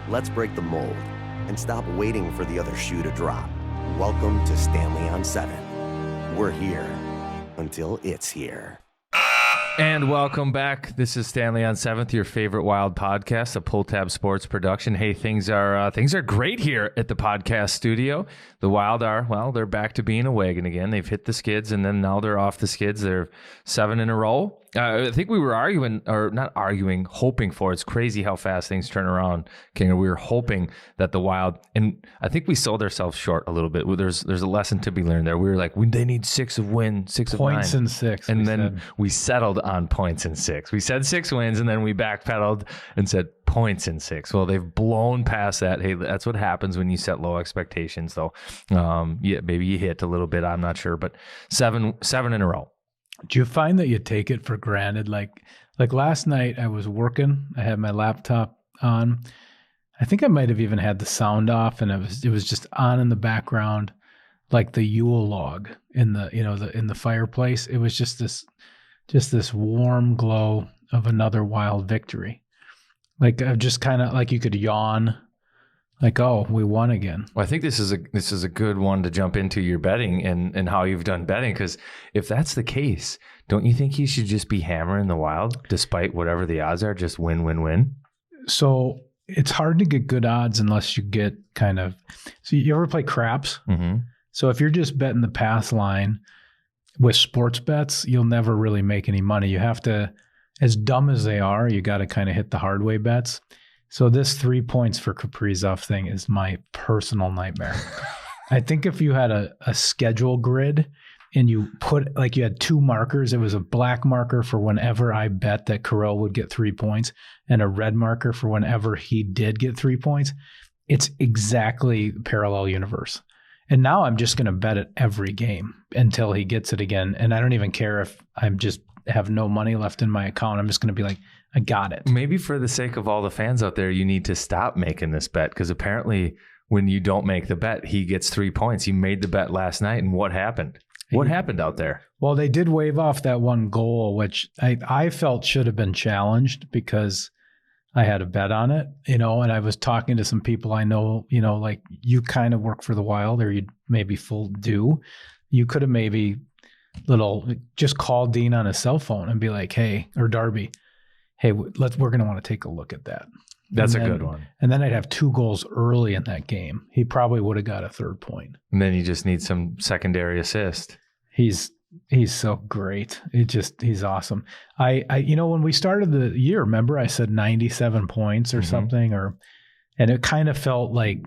Let's break the mold and stop waiting for the other shoe to drop. Welcome to Stanley on 7. We're here until it's here. And welcome back. This is Stanley on 7th, your favorite Wild podcast, a Pull Tab Sports production. Hey, things are great here at the podcast studio. The Wild are, well, they're back to being a wagon again. They've hit the skids, and then now they're off the skids. They're 7 in a row. I think we were hoping for. It's crazy how fast things turn around, Kinger. We were hoping that the Wild, and I think we sold ourselves short a little bit. There's a lesson to be learned there. We were like, they need 6 of 9. Points and 6. And then we settled on points and 6. We said 6 wins, and then we backpedaled and said points and 6. Well, they've blown past that. Hey, that's what happens when you set low expectations, though. Yeah, maybe you hit a little bit. I'm not sure, but 7 in a row. Do you find that you take it for granted? Like last night I was working, I had my laptop on. I think I might have even had the sound off, and it was just on in the background, like the Yule log in the fireplace. It was just this warm glow of another Wild victory. Like just kind of like you could yawn. Like, oh, we won again. Well, I think this is a good one to jump into your betting and how you've done betting, because if that's the case, don't you think you should just be hammering the Wild despite whatever the odds are? Just win, win, win. So it's hard to get good odds unless you get so you ever play craps? Mm-hmm. So if you're just betting the pass line with sports bets, you'll never really make any money. You have to, as dumb as they are, you got to kind of hit the hard way bets. So this 3 points for Kaprizov thing is my personal nightmare. I think if you had a schedule grid and you put, like, you had 2 markers, it was a black marker for whenever I bet that Carell would get 3 points and a red marker for whenever he did get 3 points. It's exactly parallel universe. And now I'm just going to bet it every game until he gets it again. And I don't even care if I'm just have no money left in my account. I'm just going to be like, I got it. Maybe for the sake of all the fans out there, you need to stop making this bet, because apparently when you don't make the bet, he gets 3 points. You made the bet last night, and what happened? What happened out there? Well, they did wave off that one goal, which I felt should have been challenged because I had a bet on it, and I was talking to some people I know, like you kind of work for the Wild, or you maybe full do. You could have maybe just call Dean on his cell phone and be like, hey, or Darby, hey, we're going to want to take a look at that. That's a good one. And then I'd have 2 goals early in that game. He probably would have got a 3rd point. And then you just need some secondary assist. He's so great. He's awesome. I when we started the year, remember I said 97 points or something, and it kind of felt like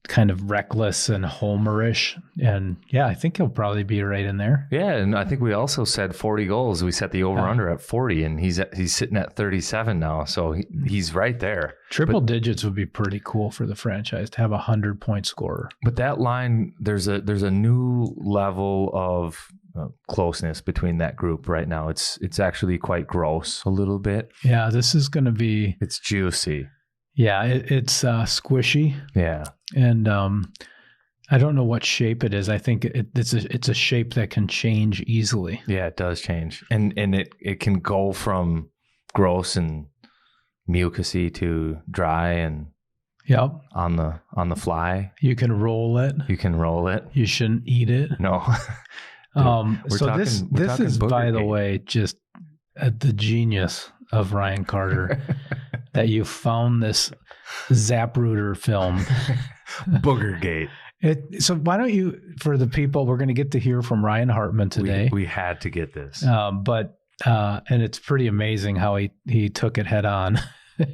kind of reckless and homerish. And yeah, I think he'll probably be right in there. Yeah. And I think we also said 40 goals. We set the over under at 40, and he's sitting at 37 now. So he's right there. Triple digits would be pretty cool for the franchise to have a 100-point scorer. But that line, there's a new level of closeness between that group right now. It's actually quite gross a little bit. Yeah. This is going to be, it's juicy. Yeah. It's squishy. Yeah. And I don't know what shape it is. I think it's a shape that can change easily. Yeah, it does change. And it can go from gross and mucusy to dry and on the fly. You can roll it. You shouldn't eat it. No. This is, by the way, just the genius of Ryan Carter that you found this Zapruder film. Booger-Gate. So why don't you, for the people, we're going to get to hear from Ryan Hartman today. We had to get this. And it's pretty amazing how he took it head on.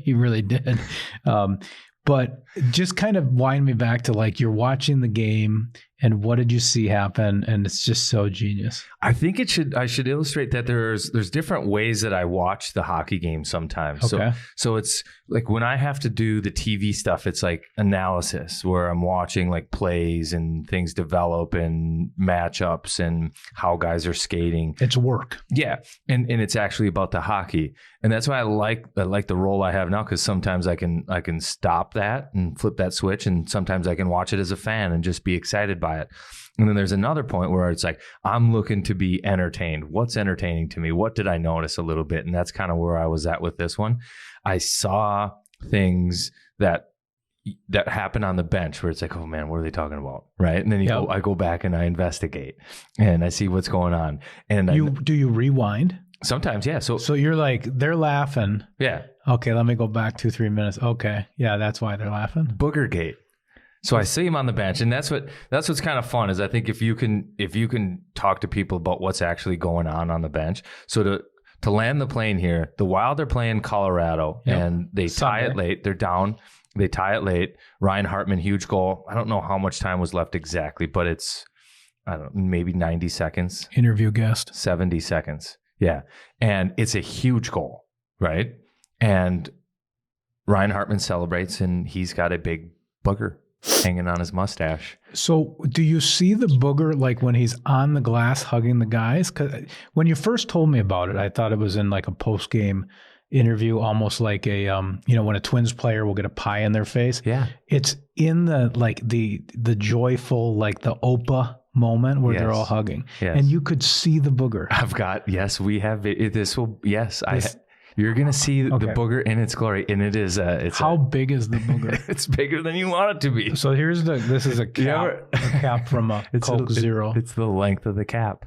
He really did. But just kind of wind me back to, like, you're watching the game and what did you see happen? And it's just so genius. I think I should illustrate that there's different ways that I watch the hockey game sometimes. Okay. So it's like when I have to do the TV stuff, it's like analysis where I'm watching like plays and things develop and matchups and how guys are skating. It's work. Yeah. And it's actually about the hockey. And that's why I like the role I have now, because sometimes I can stop that and flip that switch, and sometimes I can watch it as a fan and just be excited by it. And then there's another point where it's like, I'm looking to be entertained. What's entertaining to me? What did I notice a little bit? And that's kind of where I was at with this one. I saw things that happen on the bench where it's like, oh man, what are they talking about? Right. And then I go back and I investigate and I see what's going on. And do you rewind? Sometimes, yeah. So you're like, they're laughing. Yeah. Okay, let me go back 2-3 minutes. Okay. Yeah, that's why they're laughing. Booger-Gate. So I see him on the bench, and that's what's kind of fun is I think if you can talk to people about what's actually going on the bench. So to land the plane here, the Wild are playing Colorado, and they tie it late. They're down. They tie it late. Ryan Hartman, huge goal. I don't know how much time was left exactly, but it's, I don't know, maybe 90 seconds. Interview guest. 70 seconds. Yeah. And it's a huge goal, right? And Ryan Hartman celebrates, and he's got a big booger hanging on his mustache. So do you see the booger like when he's on the glass hugging the guys? Because when you first told me about it, I thought it was in like a post-game interview, almost like a when a Twins player will get a pie in their face. Yeah, it's in the like the joyful, like the Opa moment where they're all hugging, and you could see the booger. We have it. You're gonna see the booger in its glory, and it is. How big is the booger? It's bigger than you want it to be. So this is a cap from a Coke Zero. It's the length of the cap.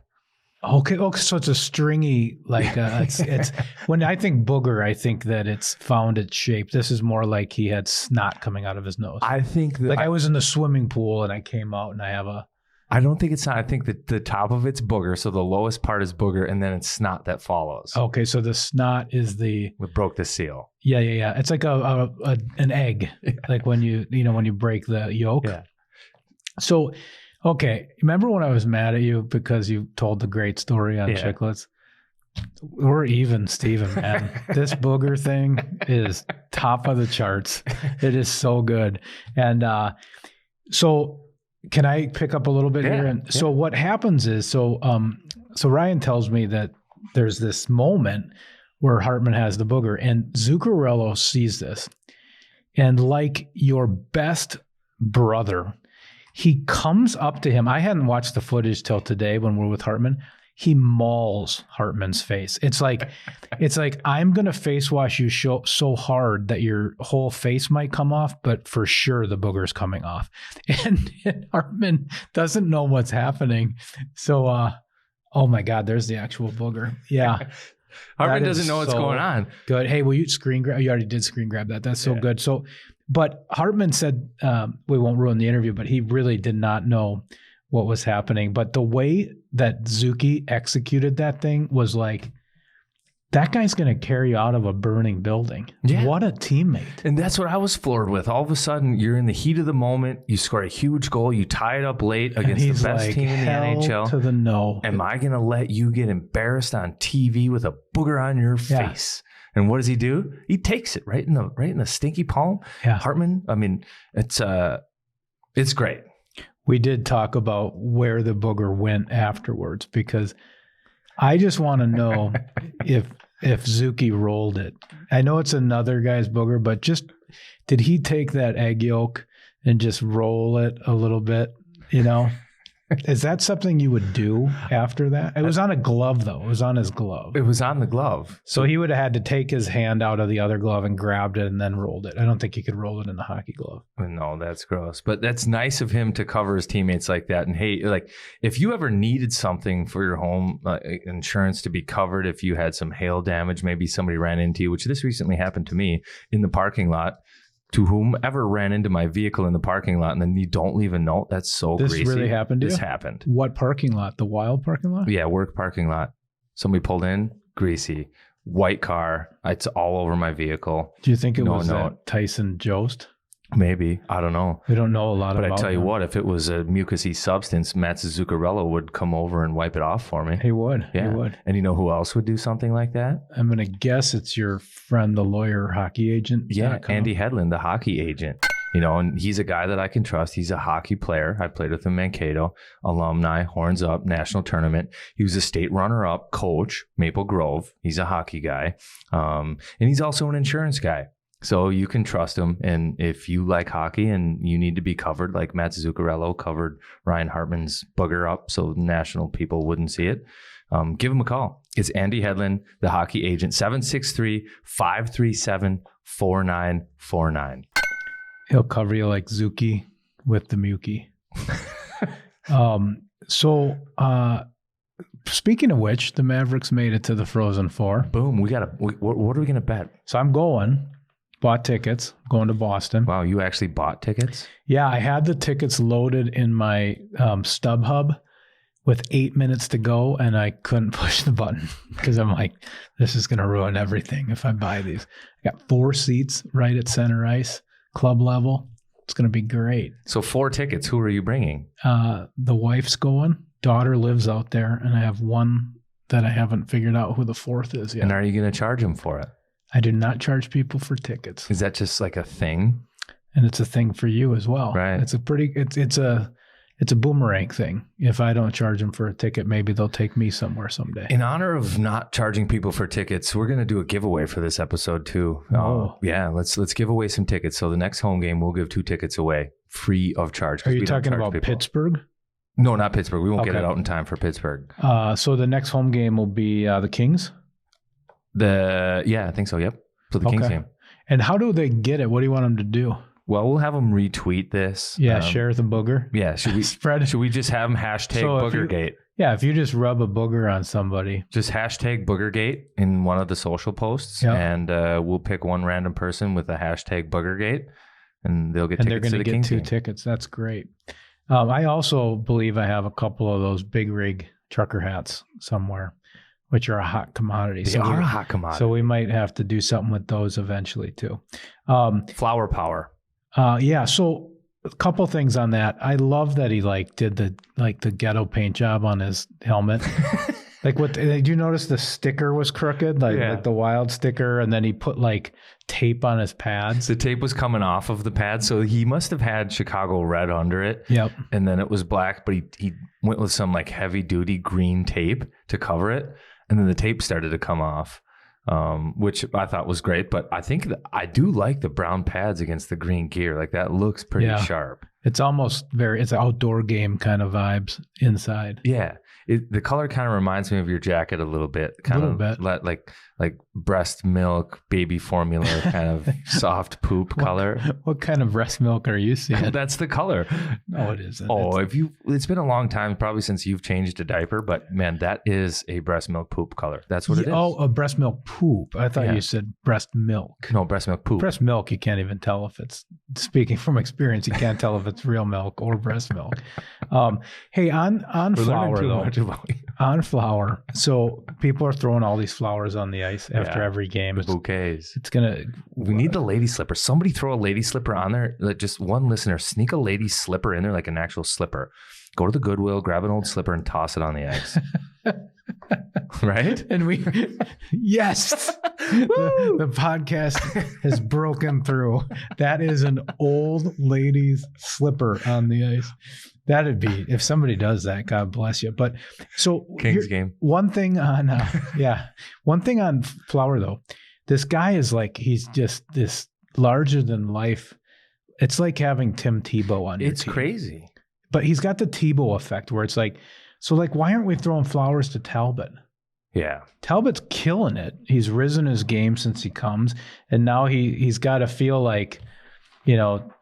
Okay. So it's a stringy, like it's when I think booger, I think that it's found its shape. This is more like he had snot coming out of his nose. I think that I was in the swimming pool and I came out and I have a. I don't think it's snot. I think that the top of it's booger, so the lowest part is booger, and then it's snot that follows. Okay, so the snot is we broke the seal. Yeah. It's like an egg, like when you break the yolk. Yeah. So. Okay, remember when I was mad at you because you told the great story on Chiclets? We're even, Steven, man. This booger thing is top of the charts. It is so good. And so can I pick up a little bit here? And so what happens is, so Ryan tells me that there's this moment where Hartman has the booger, and Zuccarello sees this. And like your best brother, he comes up to him. I hadn't watched the footage till today when we're with Hartman. He mauls Hartman's face. It's like I'm going to face wash you so hard that your whole face might come off, but for sure the booger's coming off. And Hartman doesn't know what's happening. So, oh my God, there's the actual booger. Yeah. Hartman doesn't know what's going on. Good. Hey, will you screen grab? You already did screen grab that. That's so good. So, but Hartman said, we won't ruin the interview, but he really did not know what was happening. But the way that Zuki executed that thing was like, that guy's going to carry you out of a burning building. Yeah. What a teammate. And that's what I was floored with. All of a sudden, you're in the heat of the moment. You score a huge goal. You tie it up late against the best team in the NHL. To the no. Am I going to let you get embarrassed on TV with a booger on your face? And what does he do? He takes it right in the stinky palm. Yeah. Hartman, I mean, it's great. We did talk about where the booger went afterwards, because I just want to know if Zuki rolled it. I know it's another guy's booger, but just did he take that egg yolk and just roll it a little bit? Is that something you would do after that? It was on a glove, though. It was on his glove. It was on the glove. So he would have had to take his hand out of the other glove and grabbed it and then rolled it. I don't think he could roll it in a hockey glove. No, that's gross. But that's nice of him to cover his teammates like that. And hey, like if you ever needed something for your home insurance to be covered, if you had some hail damage, maybe somebody ran into you, which this recently happened to me in the parking lot. To whomever ran into my vehicle in the parking lot, and then you don't leave a note. That's so greasy. This really happened to you? This happened. What parking lot? The Wild parking lot? Yeah, work parking lot. Somebody pulled in, greasy, white car. It's all over my vehicle. Do you think it was that Tyson Jost? Maybe. I don't know. We don't know a lot about it. But I tell you what, if it was a mucousy substance, Mats Zuccarello would come over and wipe it off for me. He would. Yeah. He would. And you know who else would do something like that? I'm going to guess it's your friend, the lawyer, hockey agent. Yeah, Andy Hedlund, the hockey agent. And he's a guy that I can trust. He's a hockey player. I played with him, Mankato, alumni, Horns Up, national tournament. He was a state runner-up, coach, Maple Grove. He's a hockey guy. And he's also an insurance guy. So you can trust him. And if you like hockey and you need to be covered, like Mats Zuccarello covered Ryan Hartman's booger up so national people wouldn't see it, give him a call. It's Andy Hedlund, the hockey agent, 763-537-4949. He'll cover you like Zuki with the Muki. Speaking of which, the Mavericks made it to the Frozen Four. Boom. What are we going to bet? So I'm bought tickets, going to Boston. Wow, you actually bought tickets? Yeah, I had the tickets loaded in my StubHub with 8 minutes to go, and I couldn't push the button because I'm like, this is going to ruin everything if I buy these. I got 4 seats right at center ice, club level. It's going to be great. So 4 tickets. Who are you bringing? The wife's going. Daughter lives out there, and I have one that I haven't figured out who the 4th is yet. And are you going to charge them for it? I do not charge people for tickets. Is that just like a thing? And it's a thing for you as well. Right. It's a boomerang thing. If I don't charge them for a ticket, maybe they'll take me somewhere someday. In honor of not charging people for tickets, we're going to do a giveaway for this episode too. Oh. Yeah. Let's give away some tickets. So the next home game, we'll give 2 tickets away free of charge. Are you talking about people. Pittsburgh? No, not Pittsburgh. We won't get it out in time for Pittsburgh. So the next home game will be the Kings? I think so. Yep. For the Kings game. And how do they get it? What do you want them to do? Well, we'll have them retweet this. Yeah, share the booger. Yeah, should we spread? Should we just have them hashtag Booger-Gate? If you just rub a booger on somebody, just hashtag Booger-Gate in one of the social posts, and we'll pick one random person with a hashtag Booger-Gate, and they'll get tickets. And they're going to get 2 tickets. That's great. I also believe I have a couple of those big rig trucker hats somewhere, which are a hot commodity. They are a hot commodity. So we might have to do something with those eventually too. Flower power. So a couple things on that. I love that he did the ghetto paint job on his helmet. Did you notice the sticker was crooked? Like the Wild sticker, and then he put tape on his pads. The tape was coming off of the pad, so he must have had Chicago red under it. Yep. And then it was black, but he went with some heavy duty green tape to cover it, and then the tape started to come off. Which I thought was great, but I think I do like the brown pads against the green gear. That looks pretty sharp. It's almost it's outdoor game kind of vibes inside. Yeah. The color kind of reminds me of your jacket a little bit. Like breast milk, baby formula, kind of soft poop color. What kind of breast milk are you seeing? That's the color. No, it isn't. Oh, it's been a long time, probably since you've changed a diaper, but man, that is a breast milk poop color. That's what it is. Oh, a breast milk poop. I thought you said breast milk. No, breast milk poop. Breast milk, you can't even tell if it's, speaking from experience, you can't tell if it's real milk or breast milk. Hey, on flour though. On flour. So people are throwing all these flowers on the ice after every game. The bouquets. We need the lady slipper. Somebody throw a lady slipper on there. Just one listener, sneak a lady slipper in there, like an actual slipper. Go to the Goodwill, grab an old slipper and toss it on the ice. Right? And yes, the podcast has broken through. That is an old lady's slipper on the ice. That'd be, if somebody does that, God bless you. But so Kings game. One thing on flour though. This guy is he's just this larger than life. It's like having Tim Tebow on your team. It's crazy. But he's got the Tebow effect where it's why aren't we throwing flowers to Talbot? Yeah. Talbot's killing it. He's risen his game since he comes, and now he's got to feel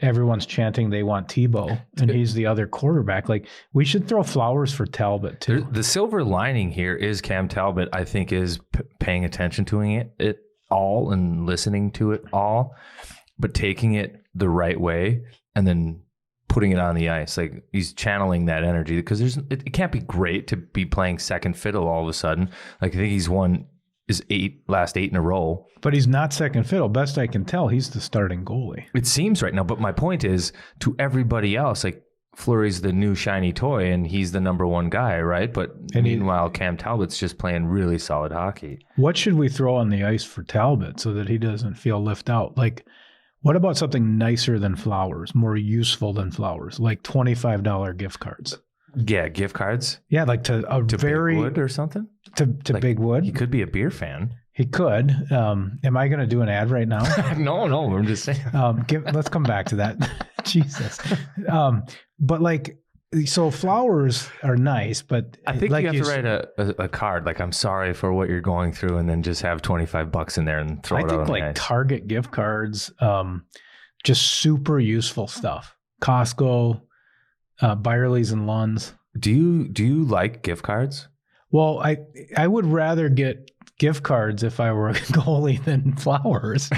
everyone's chanting they want Tebow, and he's the other quarterback. We should throw flowers for Talbot too. The silver lining here is Cam Talbot, I think, is paying attention to it all and listening to it all, but taking it the right way and then putting it on the ice. He's channeling that energy, because it can't be great to be playing second fiddle all of a sudden. I think he's won his last 8 in a row. But he's not second fiddle. Best I can tell, he's the starting goalie. It seems right now. But my point is, to everybody else, Fleury's the new shiny toy and he's the number one guy, right? But meanwhile, Cam Talbot's just playing really solid hockey. What should we throw on the ice for Talbot so that he doesn't feel left out? What about something nicer than flowers, more useful than flowers, like $25 gift cards? Yeah, gift cards. Yeah, to Bigwood or something. To Bigwood. He could be a beer fan. He could. Am I going to do an ad right now? No, I'm just saying. Let's come back to that. Jesus. But So flowers are nice, but I think like you have to write a card like, I'm sorry for what you're going through, and then just have $25 in there and throw it out on the ice. I think like Target gift cards, just super useful stuff. Costco, Byerly's and Lund's. Do you like gift cards? Well, I would rather get gift cards if I were a goalie than flowers.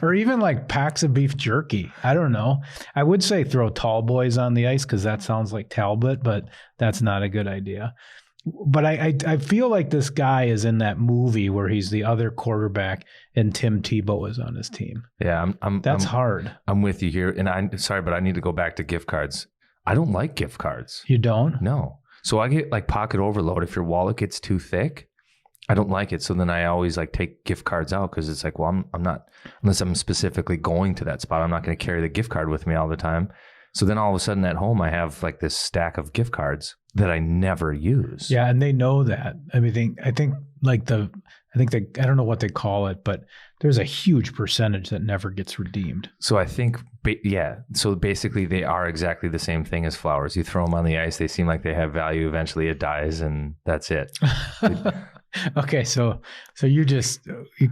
Or even like packs of beef jerky. I don't know. I would say throw tall boys on the ice because that sounds like Talbot, but that's not a good idea. But I feel like this guy is in that movie where he's the other quarterback and Tim Tebow is on his team. Yeah, that's hard. I'm with you here. And I'm sorry, but I need to go back to gift cards. I don't like gift cards. You don't? No. So I get like pocket overload. If your wallet gets too thick, I don't like it. So then I always like take gift cards out because it's like, well, I'm not, unless I'm specifically going to that spot, I'm not going to carry the gift card with me all the time. So then all of a sudden at home, I have like this stack of gift cards that I never use. Yeah. And they know that. I mean, I think I don't know what they call it, but there's a huge percentage that never gets redeemed. So I think, so basically they are exactly the same thing as flowers. You throw them on the ice, they seem like they have value. Eventually it dies and that's it. Okay, so you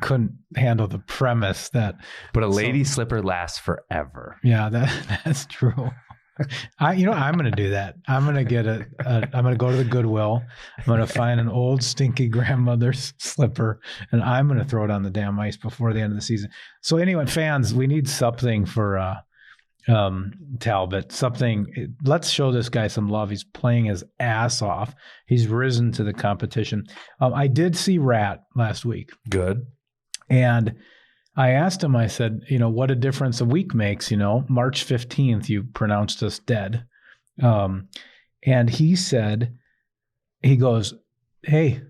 couldn't handle the premise that. But a lady slipper lasts forever. Yeah, that's true. I'm going to do that. I'm going to get I'm going to go to the Goodwill. I'm going to find an old stinky grandmother's slipper, and I'm going to throw it on the damn ice before the end of the season. So anyway, fans, we need something for Talbot. Something. Let's show this guy some love. He's playing his ass off. He's risen to the competition. I did see Rat last week. Good. And I asked him, I said, what a difference a week makes. March 15th, you pronounced us dead. And he said, he goes, hey,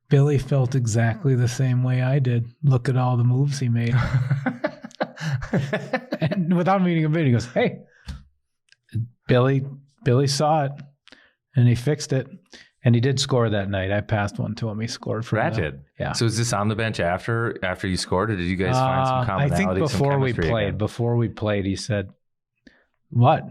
Billy felt exactly the same way I did. Look at all the moves he made. And without meeting a bit, he goes, hey, Billy saw it and he fixed it. And he did score that night. I passed one to him. He scored for Rat did. Yeah. So is this on the bench after you scored, or did you guys find some commonality? I think before we played, he said, what?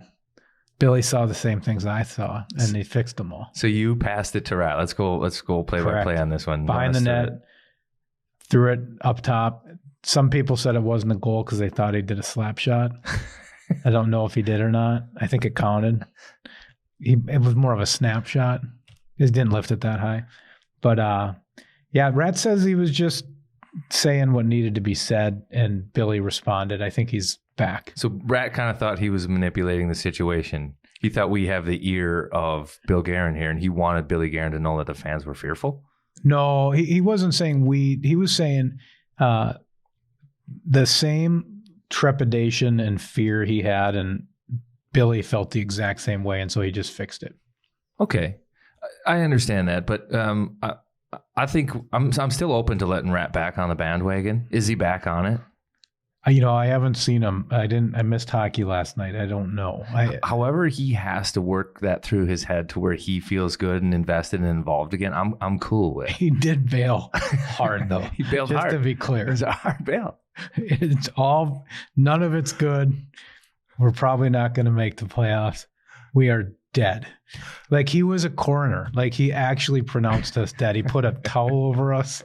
Billy saw the same things I saw, and he fixed them all. So you passed it to Rat. Let's go play by play on this one. Behind the net, threw it up top. Some people said it wasn't a goal because they thought he did a slap shot. I don't know if he did or not. I think it counted. It was more of a snapshot. He didn't lift it that high. But Rat says he was just saying what needed to be said, and Billy responded. I think he's back. So Rat kind of thought he was manipulating the situation. He thought we have the ear of Bill Guerin here, and he wanted Billy Guerin to know that the fans were fearful. No, he wasn't saying we. He was saying the same trepidation and fear he had, and Billy felt the exact same way, and so he just fixed it. Okay. I understand that, but I think I'm still open to letting Rat back on the bandwagon. Is he back on it? I haven't seen him. I missed hockey last night. I don't know. However, he has to work that through his head to where he feels good and invested and involved again. I'm cool with. He did bail hard though. He bailed just hard. To be clear, it was a hard bail. It's all. None of it's good. We're probably not going to make the playoffs. We are dead. Like he was a coroner. Like he actually pronounced us dead. He put a towel over us.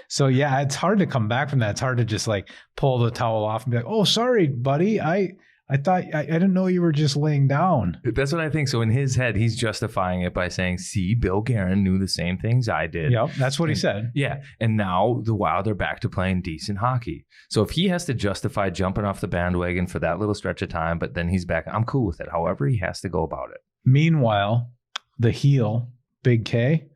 So yeah, it's hard to come back from that. It's hard to just like pull the towel off and be like, oh, sorry, buddy. I thought I didn't know you were just laying down. That's what I think. So in his head, he's justifying it by saying, see, Bill Guerin knew the same things I did. Yep, that's what he said. Yeah. And now the Wild are back to playing decent hockey. So if he has to justify jumping off the bandwagon for that little stretch of time, but then he's back, I'm cool with it. However, he has to go about it. Meanwhile, the heel, Big K,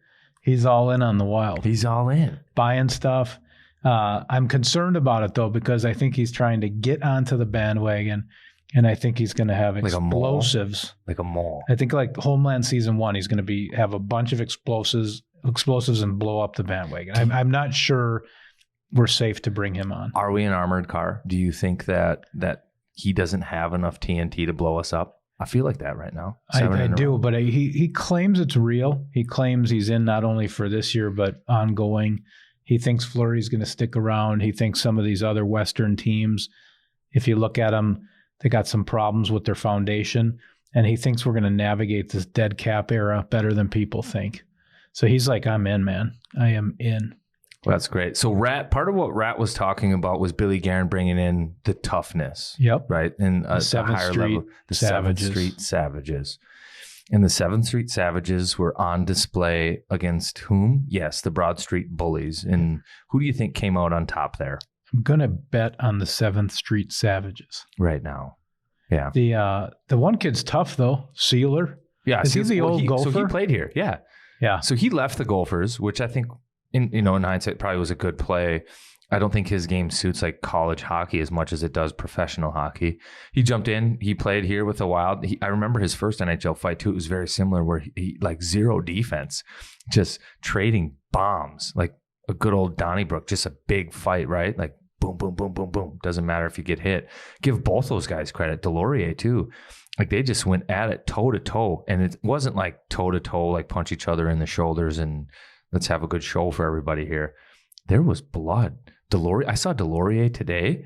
he's all in on the Wild. He's all in. Buying stuff. I'm concerned about it, though, because I think he's trying to get onto the bandwagon, and I think he's going to have explosives. Like a mole. I think like Homeland Season 1, he's going to have a bunch of explosives and blow up the bandwagon. I'm not sure we're safe to bring him on. Are we an armored car? Do you think that he doesn't have enough TNT to blow us up? I feel like that right now. I do, but he claims it's real. He claims he's in not only for this year, but ongoing. He thinks Fleury's going to stick around. He thinks some of these other Western teams, if you look at them, they got some problems with their foundation. and he thinks we're going to navigate this dead cap era better than people think. So he's like, I'm in, man. I am in. Well, that's great. So part of what Rat was talking about was Billy Guerin bringing in the toughness. Yep. Right. And a higher level, the 7th Street Savages. And the 7th Street Savages were on display against whom? Yes, the Broad Street Bullies. And who do you think came out on top there? I'm going to bet on the 7th Street Savages. Right now. Yeah. The one kid's tough, though. Sealer. Yeah. Is he the old golfer? So he played here. Yeah. Yeah. So he left the Gophers, which I think, in hindsight, probably was a good play. I don't think his game suits like college hockey as much as it does professional hockey. He jumped in. He played here with the Wild. I remember his first NHL fight, too. It was very similar where he like zero defense, just trading bombs, like a good old Donnybrook, just a big fight, right? Like boom, boom, boom, boom, boom. Doesn't matter if you get hit. Give both those guys credit. Delorier, too. Like they just went at it toe to toe. And it wasn't like toe to toe, like punch each other in the shoulders and let's have a good show for everybody here. There was blood. I saw Delorier today,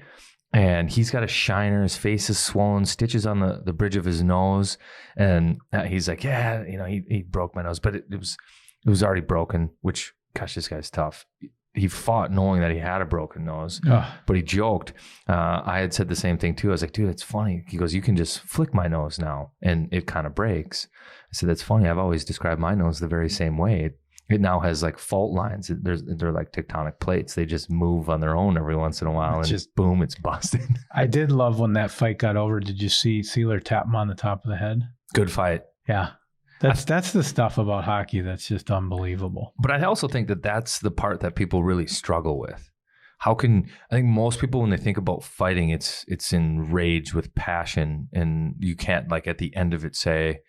and he's got a shiner. His face is swollen, stitches on the bridge of his nose, and he's like, "Yeah, he broke my nose, but it was already broken." Which, gosh, this guy's tough. He fought knowing that he had a broken nose, but he joked. I had said the same thing too. I was like, "Dude, it's funny." He goes, "You can just flick my nose now, and it kind of breaks." I said, "That's funny. I've always described my nose the very same way." It now has like fault lines. They're like tectonic plates. They just move on their own every once in a while, and just boom, it's busted. I did love when that fight got over. Did you see Sealer tap him on the top of the head? Good fight. Yeah, that's the stuff about hockey that's just unbelievable. But I also think that's the part that people really struggle with. I think most people, when they think about fighting, it's in rage with passion, and you can't like at the end of it say,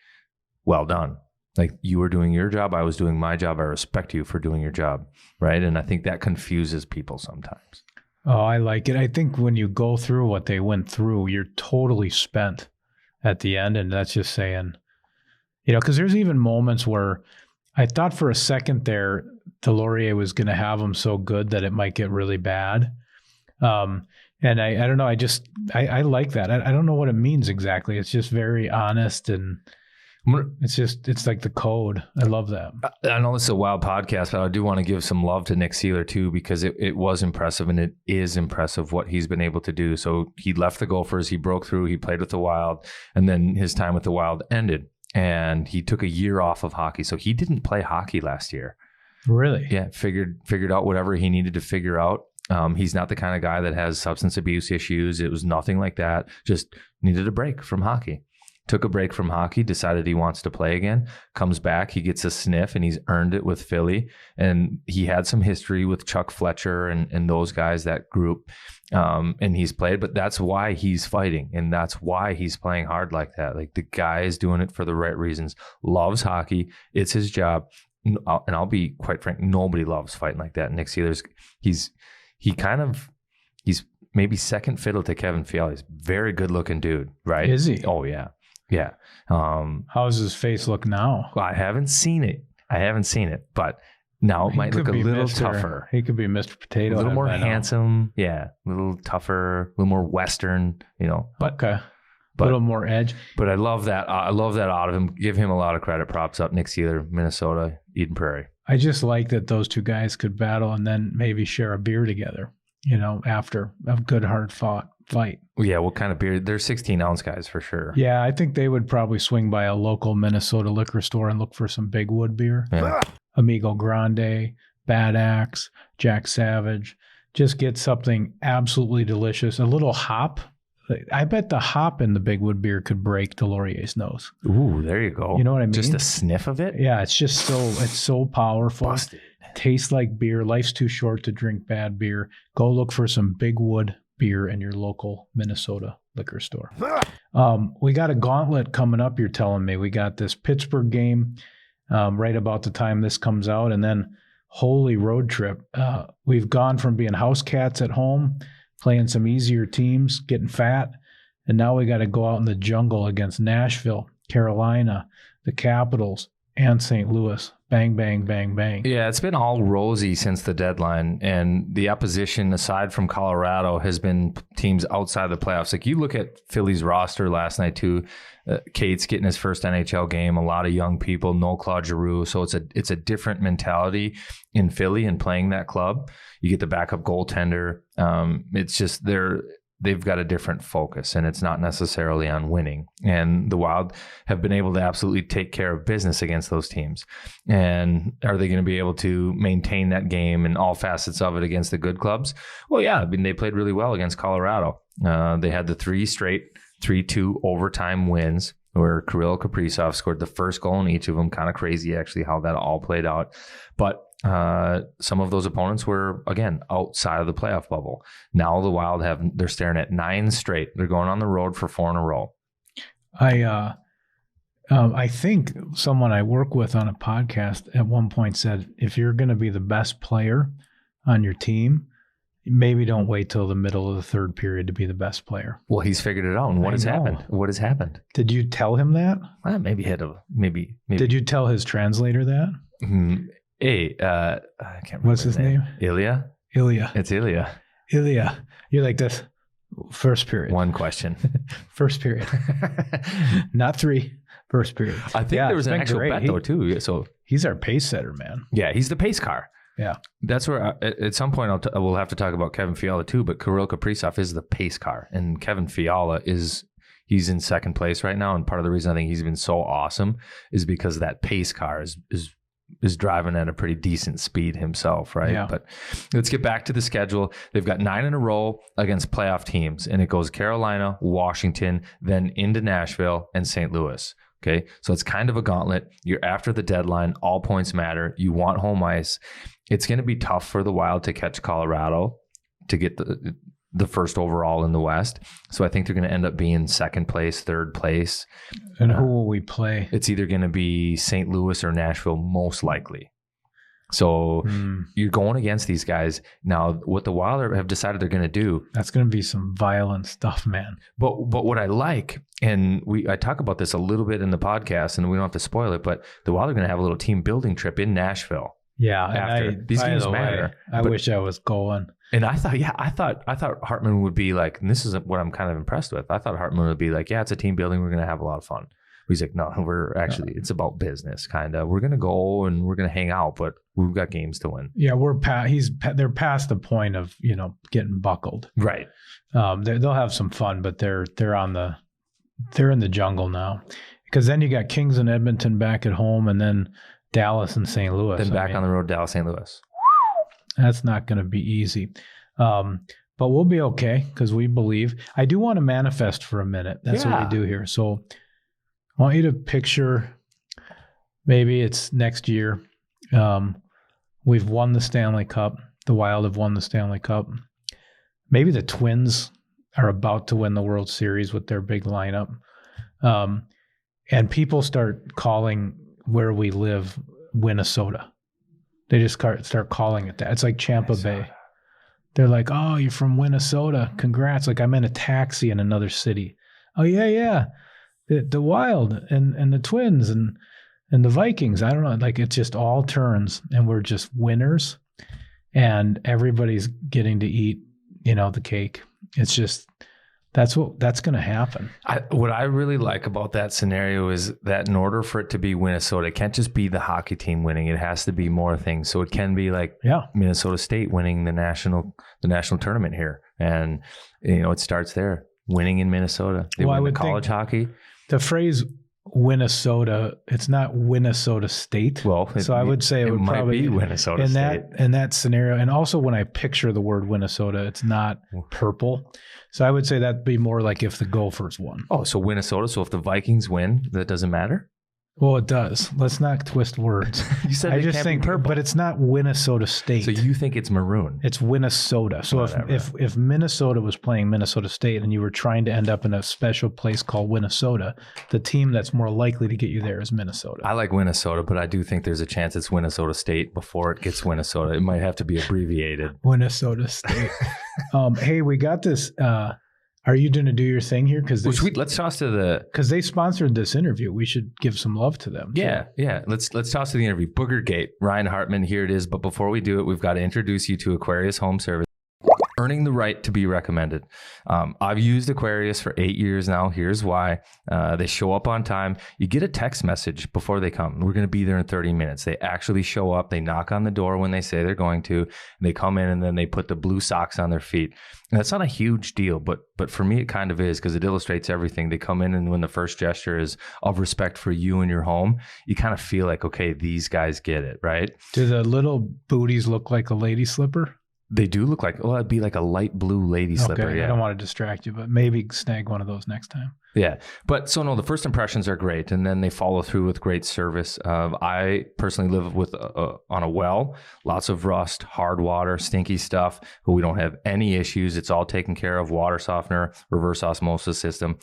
"Well done." Like you were doing your job, I was doing my job. I respect you for doing your job, right? And I think that confuses people sometimes. Oh, I like it. I think when you go through what they went through, you're totally spent at the end. And that's just saying, because there's even moments where I thought for a second there, Delorier was going to have them so good that it might get really bad. And I don't know. I like that. I don't know what it means exactly. It's just very honest and it's like the code. I love that. I know this is a wild podcast, but I do want to give some love to Nick Sealer too, because it was impressive, and it is impressive what he's been able to do. So he left the Gophers, he broke through, he played with the Wild, and then his time with the Wild ended, and he took a year off of hockey. So he didn't play hockey last year. Really? Yeah, figured out whatever he needed to figure out. He's not the kind of guy that has substance abuse issues. It was nothing like that. Just needed a break from hockey. Took a break from hockey, decided he wants to play again, comes back, he gets a sniff, and he's earned it with Philly. And he had some history with Chuck Fletcher and those guys, that group. And he's played, but that's why he's fighting. And that's why he's playing hard like that. Like the guy is doing it for the right reasons, loves hockey. It's his job. And I'll be quite frank, nobody loves fighting like that. Nick Sealer's, he's maybe second fiddle to Kevin Fiala. He's a very good looking dude, right? Is he? Oh, yeah. Yeah. How's his face look now? Well, I haven't seen it, but now it might look a little tougher. He could be Mr. Potato. A little more handsome. Yeah. A little tougher, a little more Western, But, okay. A little more edge. But I love that. I love that out of him. Give him a lot of credit. Props up. Nick Sealer, Minnesota, Eden Prairie. I just like that those two guys could battle and then maybe share a beer together, after a good hard fight. Yeah, what kind of beer? They're 16-ounce guys for sure. Yeah, I think they would probably swing by a local Minnesota liquor store and look for some big wood beer. Yeah. Amigo Grande, Bad Axe, Jack Savage. Just get something absolutely delicious. A little hop. I bet the hop in the big wood beer could break Delorier's nose. Ooh, there you go. You know what I mean? Just a sniff of it? Yeah, it's so powerful. Busted. Tastes like beer. Life's too short to drink bad beer. Go look for some big wood beer in your local Minnesota liquor store. We got a gauntlet coming up, you're telling me. We got this Pittsburgh game right about the time this comes out, and then holy road trip. We've gone from being house cats at home, playing some easier teams, getting fat, and now we got to go out in the jungle against Nashville, Carolina, the Capitals, and St. Louis. Bang, bang, bang, bang. Yeah, it's been all rosy since the deadline, and the opposition, aside from Colorado, has been teams outside the playoffs. Like you look at Philly's roster last night too. Cate's getting his first NHL game. A lot of young people. No Claude Giroux, so it's a different mentality in Philly and playing that club. You get the backup goaltender. It's just they've got a different focus, and it's not necessarily on winning. And the Wild have been able to absolutely take care of business against those teams. And are they going to be able to maintain that game and all facets of it against the good clubs? Well, yeah. I mean, they played really well against Colorado. They had the 3 straight 3-2 overtime wins where Kirill Kaprizov scored the first goal in each of them. Kind of crazy, actually, how that all played out. But some of those opponents were, again, outside of the playoff bubble. Now the Wild they're staring at 9 straight. They're going on the road for 4 in a row. I think someone I work with on a podcast at one point said, if you're going to be the best player on your team, maybe don't wait till the middle of the third period to be the best player. Well, he's figured it out. And what has happened? What has happened? Did you tell him that? Maybe. Did you tell his translator that? Hey, I can't remember. What's his name? Ilya? It's Ilya. You're like this. First period. One question. First period. Not 3. First period. I think there was an actual bet, though, too. So he's our pace setter, man. Yeah, he's the pace car. Yeah. That's where at some point we'll have to talk about Kevin Fiala, too. But Kirill Kaprizov is the pace car. And Kevin Fiala he's in second place right now. And part of the reason I think he's been so awesome is because that pace car is driving at a pretty decent speed himself, right? Yeah. But let's get back to the schedule. They've got 9 in a row against playoff teams, and it goes Carolina, Washington, then into Nashville and St. Louis. Okay, so it's kind of a gauntlet. You're after the deadline. All points matter. You want home ice. It's going to be tough for the Wild to catch Colorado to get the first overall in the West. So I think they're going to end up being second place, third place. And who will we play? It's either going to be St. Louis or Nashville, most likely. So you're going against these guys. Now, what the Wild have decided they're going to do. That's going to be some violent stuff, man. But what I like, and I talk about this a little bit in the podcast, and we don't have to spoil it, but the Wild are going to have a little team building trip in Nashville. Yeah. After. These games matter. I wish I was going. And I thought Hartman would be like, and this is what I'm kind of impressed with. I thought Hartman would be like, yeah, it's a team building. We're going to have a lot of fun. He's like, no, it's about business, kind of. We're going to go and we're going to hang out, but we've got games to win. Yeah, they're past the point of, getting buckled. Right. They'll have some fun, but they're in the jungle now. Because then you got Kings and Edmonton back at home, and then Dallas and St. Louis. Then back on the road, Dallas, St. Louis. That's not going to be easy. But we'll be okay because we believe. I do want to manifest for a minute. That's what we do here. So I want you to picture, maybe it's next year. We've won the Stanley Cup. The Wild have won the Stanley Cup. Maybe the Twins are about to win the World Series with their big lineup. And people start calling where we live Minnesota. They just start calling it that. It's like Champa Bay. They're like, oh, you're from Minnesota. Congrats. Like I'm in a taxi in another city. Oh, yeah. The Wild and the Twins and the Vikings. I don't know. Like it just all turns and we're just winners and everybody's getting to eat, the cake. It's just, that's going to happen. What I really like about that scenario is that in order for it to be Minnesota, it can't just be the hockey team winning. It has to be more things. So it can be like Minnesota State winning the national tournament here. And, it starts there. Winning in Minnesota. They win the college hockey. The phrase Minnesota, it's not Minnesota State. Well, so I would say it would might probably be Minnesota State. In that scenario. And also when I picture the word Minnesota, it's not purple. So I would say that'd be more like if the Gophers won. Oh, so Minnesota. So if the Vikings win, that doesn't matter? Well, it does. Let's not twist words. You said I just think purple, but it's not Minnesota State. So you think it's maroon? It's Minnesota. So if Minnesota was playing Minnesota State and you were trying to end up in a special place called Minnesota, the team that's more likely to get you there is Minnesota. I like Minnesota, but I do think there's a chance it's Minnesota State before it gets Minnesota. It might have to be abbreviated. Minnesota State. Hey, we got this. Are you going to do your thing here? Because let's toss to the they sponsored this interview. We should give some love to them. Yeah. Let's toss to the interview. Booger-Gate, Ryan Hartman. Here it is. But before we do it, we've got to introduce you to Aquarius Home Service. Earning the right to be recommended. I've used Aquarius for 8 years now. Here's why. They show up on time. You get a text message before they come. We're going to be there in 30 minutes. They actually show up. They knock on the door when they say they're going to. They come in and then they put the blue socks on their feet. And that's not a huge deal, but for me it kind of is because it illustrates everything. They come in and when the first gesture is of respect for you and your home, you kind of feel like, okay, these guys get it, right? Do the little booties look like a lady slipper? They do look like, it'd be like a light blue lady slipper. Okay, Yeah. I don't want to distract you, but maybe snag one of those next time. Yeah. But so no, the first impressions are great. And then they follow through with great service. I personally live with on a well, lots of rust, hard water, stinky stuff, but we don't have any issues. It's all taken care of. Water softener, reverse osmosis system.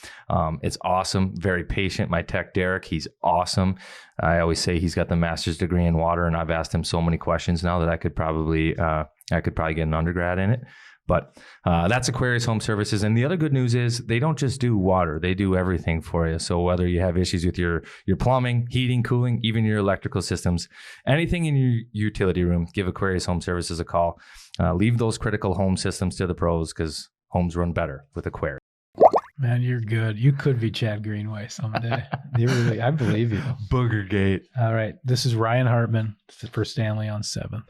It's awesome. Very patient. My tech, Derek, he's awesome. I always say he's got the master's degree in water, and I've asked him so many questions now that I could probably get an undergrad in it. But that's Aquarius Home Services. And the other good news is they don't just do water. They do everything for you. So whether you have issues with your plumbing, heating, cooling, even your electrical systems, anything in your utility room, give Aquarius Home Services a call. Leave those critical home systems to the pros because homes run better with Aquarius. Man, you're good. You could be Chad Greenway someday. I believe you. Booger-Gate. All right. This is Ryan Hartman for Stanley on 7th.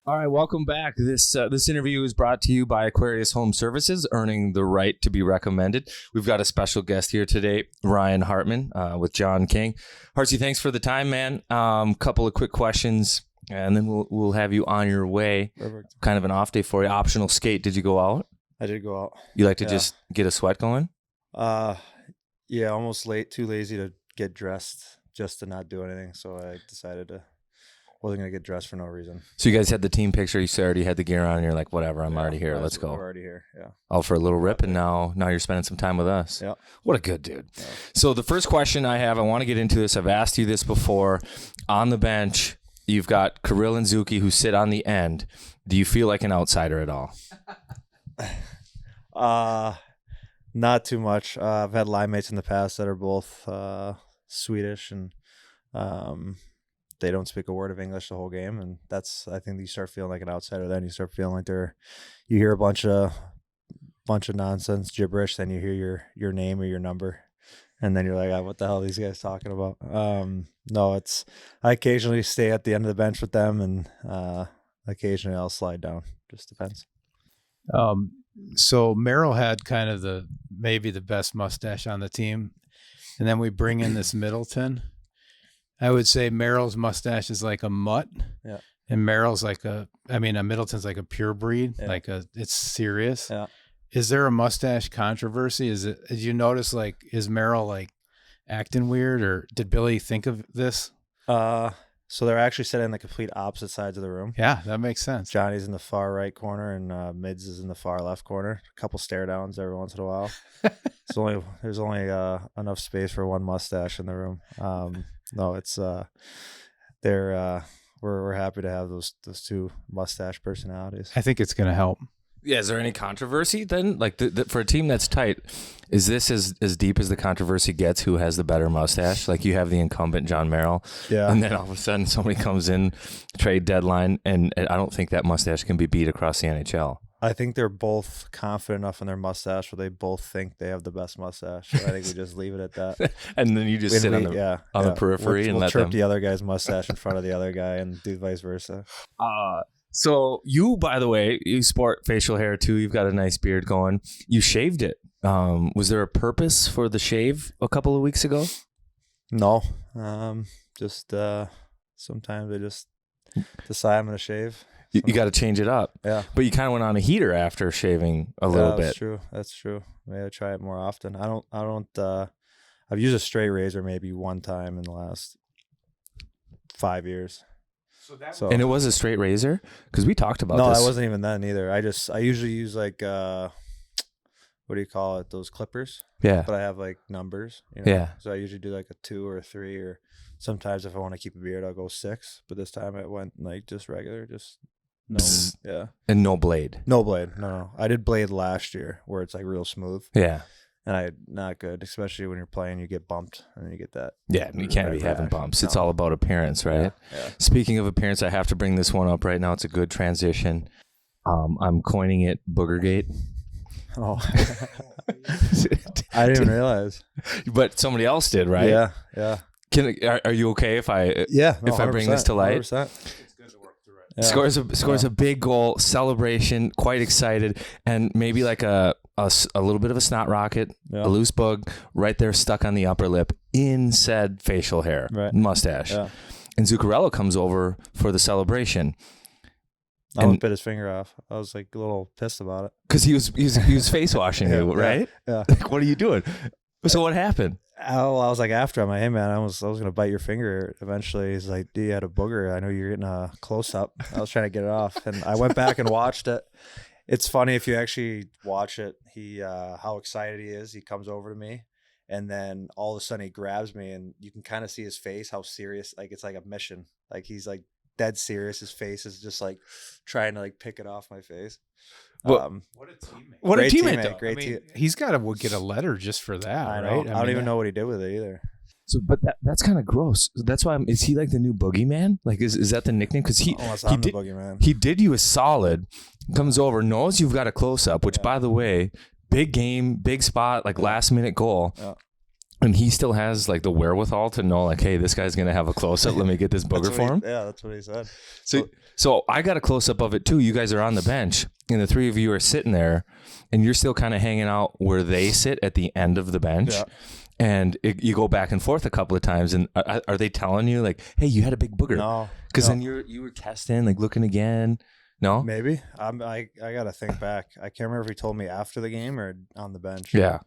All right, welcome back. This interview is brought to you by Aquarius Home Services, earning the right to be recommended. We've got a special guest here today, Ryan Hartman, with John King. Hartsy, thanks for the time, man. Couple of quick questions, and then we'll have you on your way. Perfect. Kind of an off day for you. Optional skate. Did you go out? I did go out. You like to just get a sweat going? Yeah, almost late. Too lazy to get dressed just to not do anything. So I decided wasn't going to get dressed for no reason. So you guys had the team picture. You already had the gear on. And you're like, whatever, I'm already here. Let's go. We're already here. Yeah. All for a little rip, and now you're spending some time with us. Yeah. What a good dude. Yeah. So the first question I have, I want to get into this. I've asked you this before. On the bench, you've got Kirill and Zuki who sit on the end. Do you feel like an outsider at all? Not too much. I've had line mates in the past that are both Swedish, and they don't speak a word of English the whole game, and I think you start feeling like an outsider. Then you start feeling like you hear a bunch of nonsense gibberish, then you hear your name or your number, and then you're like, what the hell are these guys talking about? No, I occasionally stay at the end of the bench with them, and occasionally I'll slide down. Just depends. So Merrill had kind of maybe the best mustache on the team, and then we bring in this Middleton. I would say Merrill's mustache is like a mutt, yeah, and Merrill's Middleton's like a pure breed, yeah. It's serious. Yeah. Is there a mustache controversy? Did you notice, like, is Merrill like acting weird, or did Billy think of this? So they're actually sitting in the complete opposite sides of the room. Yeah, that makes sense. Johnny's in the far right corner, and Mids is in the far left corner. A couple stare downs every once in a while. There's only enough space for one mustache in the room. No, it's we're happy to have those two mustache personalities. I think it's going to help. Yeah, is there any controversy then? Like for a team that's tight, is this as deep as the controversy gets? Who has the better mustache? Like you have the incumbent John Merrill, yeah, and then all of a sudden somebody comes in trade deadline, and I don't think that mustache can be beat across the NHL. I think they're both confident enough in their mustache where they both think they have the best mustache. So I think we just leave it at that. And then you just sit on the periphery and we'll let trip them. the other guy's mustache in front of the other guy and do vice versa. So you, by the way, you sport facial hair too. You've got a nice beard going. You shaved it. Was there a purpose for the shave a couple of weeks ago? No, just sometimes I just decide I'm going to shave. You got to change it up. Yeah. But you kind of went on a heater after shaving a little bit. That's true. Maybe I try it more often. I've used a straight razor maybe one time in the last 5 years. And it was a straight razor? Because we talked about this. No, I wasn't even then either. I usually use like, what do you call it? Those clippers. Yeah. But I have like numbers. You know? Yeah. So I usually do like a 2 or a 3, or sometimes if I want to keep a beard, I'll go 6. But this time it went like just regular, just No, Bzz. yeah. And no blade. No blade. No. I did blade last year where it's like real smooth. Yeah. And not good, especially when you're playing, you get bumped and you get that. Yeah, you can't be having rash. bumps. No. It's all about appearance, right? Yeah. Speaking of appearance, I have to bring this one up right now. It's a good transition. I'm coining it Booger-Gate. Oh. I didn't even realize. But somebody else did, right? Yeah. Yeah. Are you okay if I No, if I bring this to light? 100%. Yeah. Scores a big goal, celebration, quite excited, and maybe like a little bit of a snot rocket, Yeah. a loose bug right there stuck on the upper lip in said facial hair, mustache. Yeah. And Zuccarello comes over for the celebration. I almost bit his finger off. I was like a little pissed about it. Because he was face washing you, right? Yeah. Like, what are you doing? So what happened? I was like after him, like, hey man, I was gonna bite your finger eventually. He's like, dude, you had a booger. I know you're getting a close up. I was trying to get it off, and I went back and watched it. It's funny if you actually watch it. He how excited he is. He comes over to me, and then all of a sudden he grabs me, and you can kind of see his face, how serious. Like it's like a mission. Like he's like dead serious. His face is just like trying to like pick it off my face. Well, What a teammate. what a great teammate, teammate, though. great I mean, team. he's got to get a letter just for that, I know. right? I don't even know what he did with it either. So, but that's kind of gross. That's why is he like the new boogeyman? Like, is that the nickname? Because Unless I'm the boogeyman. he did you a solid. Comes over, knows you've got a close up. Which, by the way, big game, big spot, like last minute goal. Yeah. And he still has like the wherewithal to know, like, hey, this guy's gonna have a close up. Let me get this booger for him. Yeah, that's what he said. So I got a close up of it too. You guys are on the bench, and the three of you are sitting there, and you're still kind of hanging out where they sit at the end of the bench. Yeah. And you go back and forth a couple of times. And are they telling you like, hey, you had a big booger? No, Because then you were testing, like looking again. No, maybe I gotta think back. I can't remember if he told me after the game or on the bench. Yeah,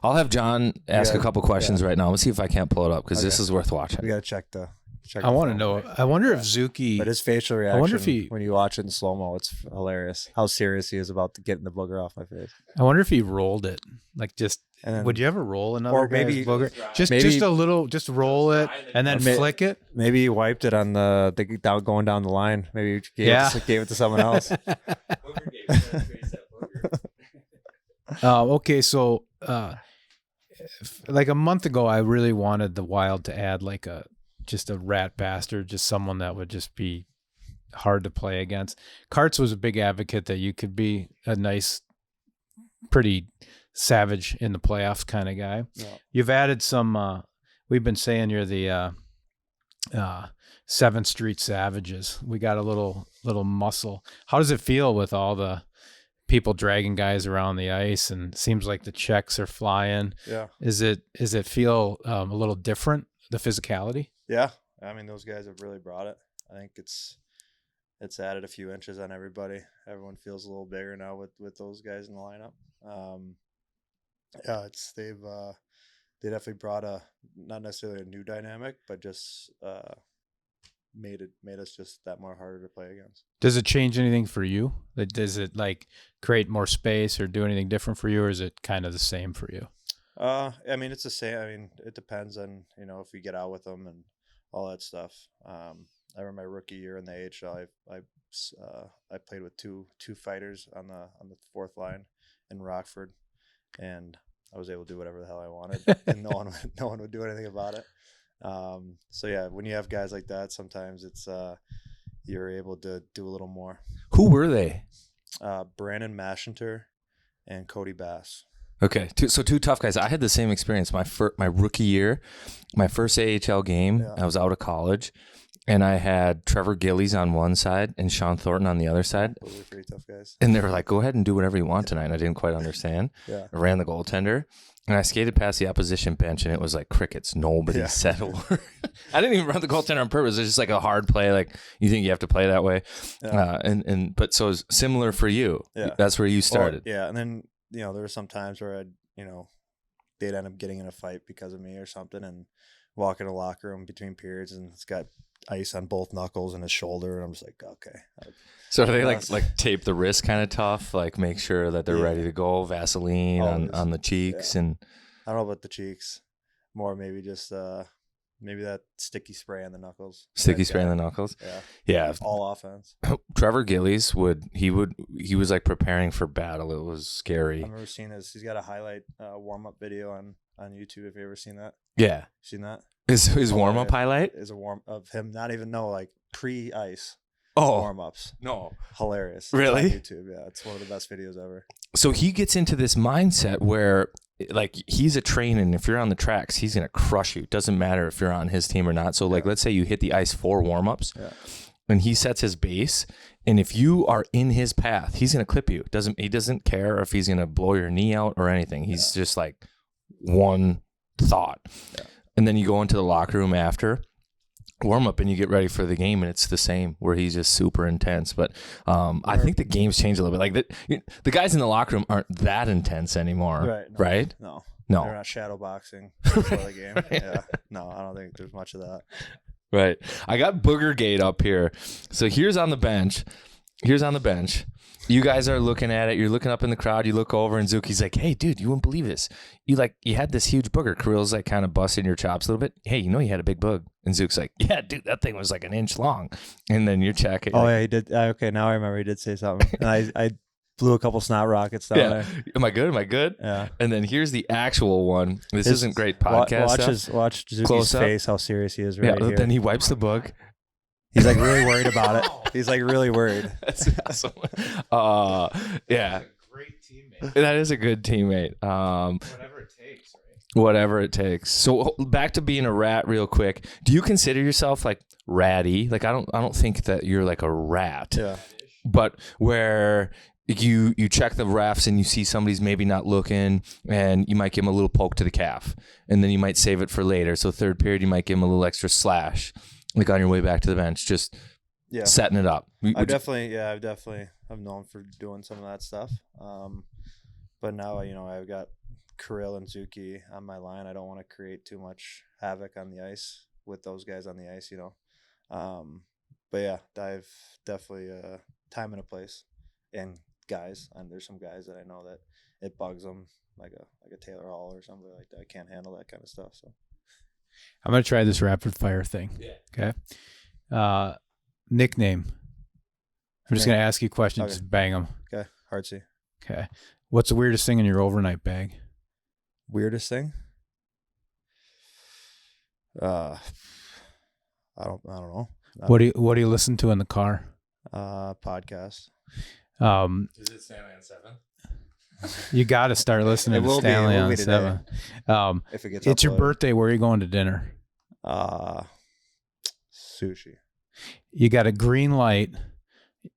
I'll have John ask Yeah, a couple questions right now. Let's see if I can't pull it up because this is worth We watching. gotta check the. I want to know. I wonder if Zuki. But his facial reaction. I wonder if he. when you watch it in slow mo, it's hilarious. How serious he is about getting the booger off my face. I wonder if he rolled it. Like just. And then, Would you ever roll another or guy's maybe- booger? Just maybe- a little. Just roll it and then flick it. maybe he wiped it on the going down the line. Maybe he gave it to someone else. Okay, so like a month ago, I really wanted the Wild to add like just a rat bastard, just someone that would just be hard to play against. Karts was a big advocate that you could be a nice, pretty savage in the playoffs kind of guy. Yeah. You've added some. We've been saying you're the 7th Street Savages. We got a little muscle. How does it feel with all the people dragging guys around the ice, and it seems like the checks are flying? Yeah. Is it feel a little different, the physicality? Yeah. I mean, those guys have really brought it. I think it's added a few inches on everybody. Everyone feels a little bigger now with those guys in the lineup. Yeah, they definitely brought not necessarily a new dynamic, but just made us just that more harder to play against. Does it change anything for you? Does it like create more space or do anything different for you, or is it kind of the same for you? I mean, it's the same. I mean, it depends on, if we get out with them and all that stuff. I remember my rookie year in the AHL, I played with two fighters on the fourth line in Rockford, and I was able to do whatever the hell I wanted, and no one would do anything about it. So yeah, when you have guys like that, sometimes it's you're able to do a little more. Who were they? Brandon Mashinter and Cody Bass. Okay, two tough guys. I had the same experience. My rookie year, my first AHL game. Yeah. I was out of college, and I had Trevor Gillies on one side and Sean Thornton on the other side. Those are pretty tough guys. And they were like, "Go ahead and do whatever you want tonight." And I didn't quite understand. Yeah. I ran the goaltender, and I skated past the opposition bench, and it was like crickets. Nobody said a word. I didn't even run the goaltender on purpose. It's just like a hard play. Like you think you have to play that way. Yeah. But so it's similar for you. Yeah. That's where you started. Well, yeah, and then there were some times where they'd end up getting in a fight because of me or something, and walk in a locker room between periods, and it's got ice on both knuckles and his shoulder, and I'm just like, okay. So do they like tape the wrist kind of tough, like make sure that they're ready to go, Vaseline on the cheeks, and I don't know about the cheeks, more maybe just maybe that sticky spray on the knuckles. Sticky spray on the knuckles. Yeah. Yeah. All offense. Trevor Gillies he was like preparing for battle. It was scary. I remember seeing his. He's got a highlight warm up video on YouTube. Have you ever seen that? Yeah. Seen that? His warm up highlight is a warm of him. Not even like pre ice. Oh, warm ups. No. Hilarious. Really? It's on YouTube. Yeah, it's one of the best videos ever. So he gets into this mindset where like he's a train, and if you're on the tracks, he's gonna crush you. Doesn't matter if you're on his team or not. So like, let's say you hit the ice 4 warm-ups, and he sets his base, and if you are in his path, he's gonna clip you. He doesn't care if he's gonna blow your knee out or anything. He's just like one thought, and then you go into the locker room after warm up and you get ready for the game, and it's the same where he's just super intense. But I think the game's changed a little bit. Like the guys in the locker room aren't that intense anymore, right? No, no, they're not shadow boxing before the game. Yeah, no, I don't think there's much of that. Right. I got Booger-Gate up here. So here's on the bench. You guys are looking at it. You're looking up in the crowd. You look over, and Zuki's like, "Hey, dude, you wouldn't believe this. You had this huge booger." Kirill's like kind of busting your chops a little bit. "Hey, you had a big bug." And Zook's like, "Yeah, dude, that thing was like an inch long." And then you're checking. Oh, yeah, he did. Okay, now I remember he did say something. And I blew a couple snot rockets down there. Am I good? Yeah. And then here's the actual one. This isn't great podcast Watch Zuki's face, how serious he is right here. Then he wipes the bug. He's like really worried about it. He's like really worried. That's awesome. Yeah. Great teammate. That is a good teammate. Whatever it takes, right? Whatever it takes. So back to being a rat real quick. Do you consider yourself like ratty? Like I don't think that you're like a rat. Yeah. But where you check the refs and you see somebody's maybe not looking, and you might give them a little poke to the calf, and then you might save it for later. So third period you might give them a little extra slash. Like on your way back to the bench, just setting it up. I'm known for doing some of that stuff. But now, I've got Kirill and Zuki on my line. I don't want to create too much havoc on the ice with those guys on the ice, But yeah, I've definitely time and a place, and guys. And there's some guys that I know that it bugs them, like a Taylor Hall or something like that. I can't handle that kind of stuff, so. I'm going to try this rapid fire thing. Yeah. Okay. Nickname. I'm just going to ask you questions. Okay. Just bang them. Okay. Hartsy. Okay. What's the weirdest thing in your overnight bag? Weirdest thing? I don't know. What do you listen to in the car? Podcast. Is it Stanley on 7? You got to start listening to Stanley on 7. If it gets it's uploaded. your birthday. Where are you going to dinner? Sushi. You got a green light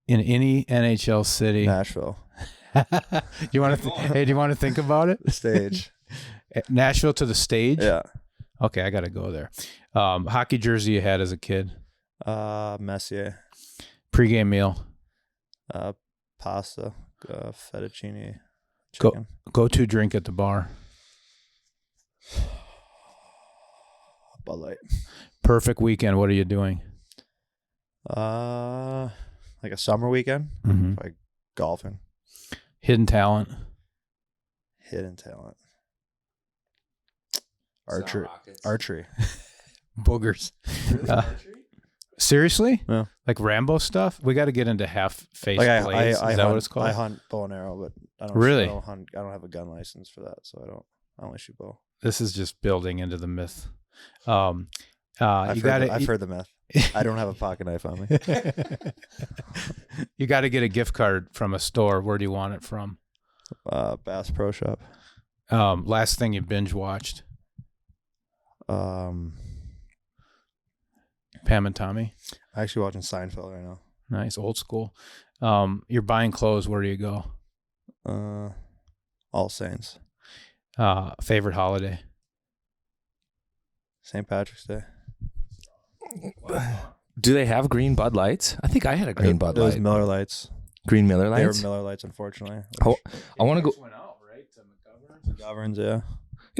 in any NHL city. Nashville. Do you want to think about it? The stage. Nashville to the stage? Yeah. Okay, I got to go there. Hockey jersey you had as a kid? Messier. Pre-game meal? Pasta. Fettuccine. Go-to drink at the bar? Bud Light. Perfect weekend. What are you doing? Like a summer weekend? Mm-hmm. Like golfing. Hidden talent? Archery. Boogers. Seriously? Yeah. Like Rambo stuff? We got to get into half-face Like blades. Is that what it's called? I hunt bow and arrow, but I don't really. I don't have a gun license for that, so I only shoot bow. This is just building into the myth. I've heard the myth. I don't have a pocket knife on me. You got to get a gift card from a store. Where do you want it from? Bass Pro Shop. Last thing you binge watched? Pam and Tommy. I'm actually watching Seinfeld right now. Nice, old school. You're buying clothes. Where do you go? All Saints. Favorite holiday? St. Patrick's Day. Do they have green Bud Lights? I think I had a green Bud Light. Those Miller Lights. Green Miller Lights? They were Miller Lights, unfortunately. I want to go. Went out, right? To McGovern's, yeah.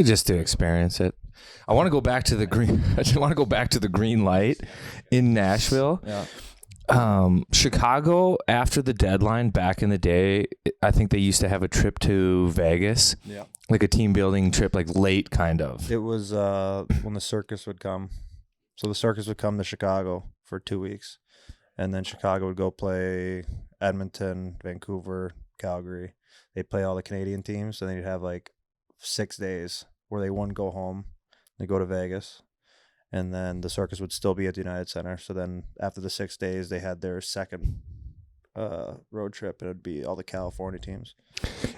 Just to experience it. I want to go back to the green. I just want to go back to the green light in Nashville. Yeah. Chicago, after the deadline back in the day, I think they used to have a trip to Vegas. Yeah. Like a team building trip, like late kind of. It was when the circus would come. So the circus would come to Chicago for 2 weeks, and then Chicago would go play Edmonton, Vancouver, Calgary. They'd play all the Canadian teams, and then you'd have like 6 days where they wouldn't go home. They go to Vegas, and then the circus would still be at the United Center. So then after the 6 days, they had their second road trip, and it'd be all the California teams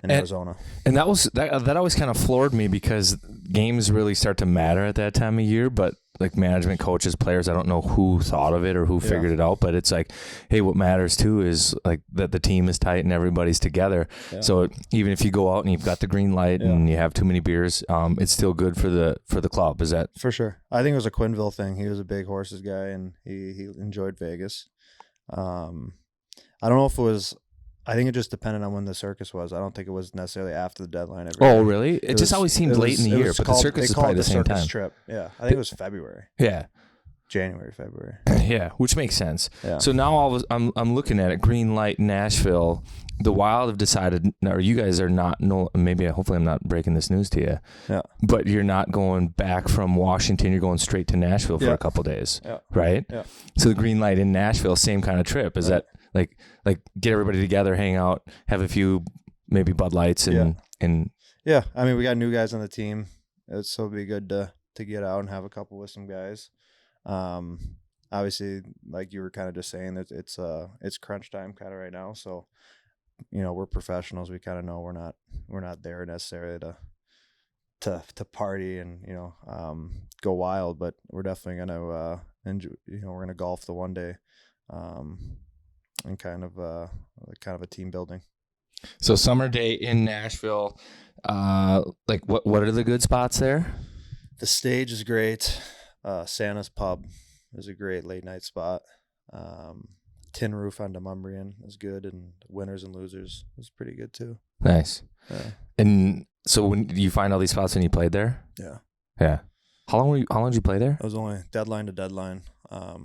in Arizona. And that always kind of floored me because games really start to matter at that time of year, but like management, coaches, players, I don't know who thought of it or who figured it out, but it's like, hey, what matters too is like that the team is tight and everybody's together. Yeah. So even if you go out and you've got the green light and you have too many beers, it's still good for the club. Is that for sure? I think it was a Quinville thing. He was a big horses guy, and he enjoyed Vegas. I don't know if it was. I think it just depended on when the circus was. I don't think it was necessarily after the deadline. Oh, really? It just always seemed late in the year, but the circus is probably the same time. Trip. Yeah, I think it was February. Yeah, January, February. Yeah, which makes sense. Yeah. So now I'm looking at it. Green light, Nashville. The Wild have decided, or you guys are not. No, hopefully I'm not breaking this news to you. Yeah. But you're not going back from Washington. You're going straight to Nashville for a couple days. Yeah. Right. Yeah. So the green light in Nashville, same kind of trip. Is that like get everybody together, hang out, have a few maybe Bud Lights and yeah. I mean, we got new guys on the team. So it'd be good to get out and have a couple with some guys. Obviously, like you were kind of just saying, that it's crunch time kind of right now. So, you know, we're professionals. We kind of know we're not there necessarily to party and, you know, go wild, but we're definitely gonna enjoy. You know, we're gonna golf the one day, and kind of a team building. So summer day in Nashville, like what are the good spots there? The stage is great. Santa's Pub is a great late night spot. Tin Roof on Demumbrian is good, and Winners and Losers is pretty good too. Nice. Yeah. And so when did you find all these spots when you played there? Yeah. Yeah. How long did you play there? It was only deadline to deadline. But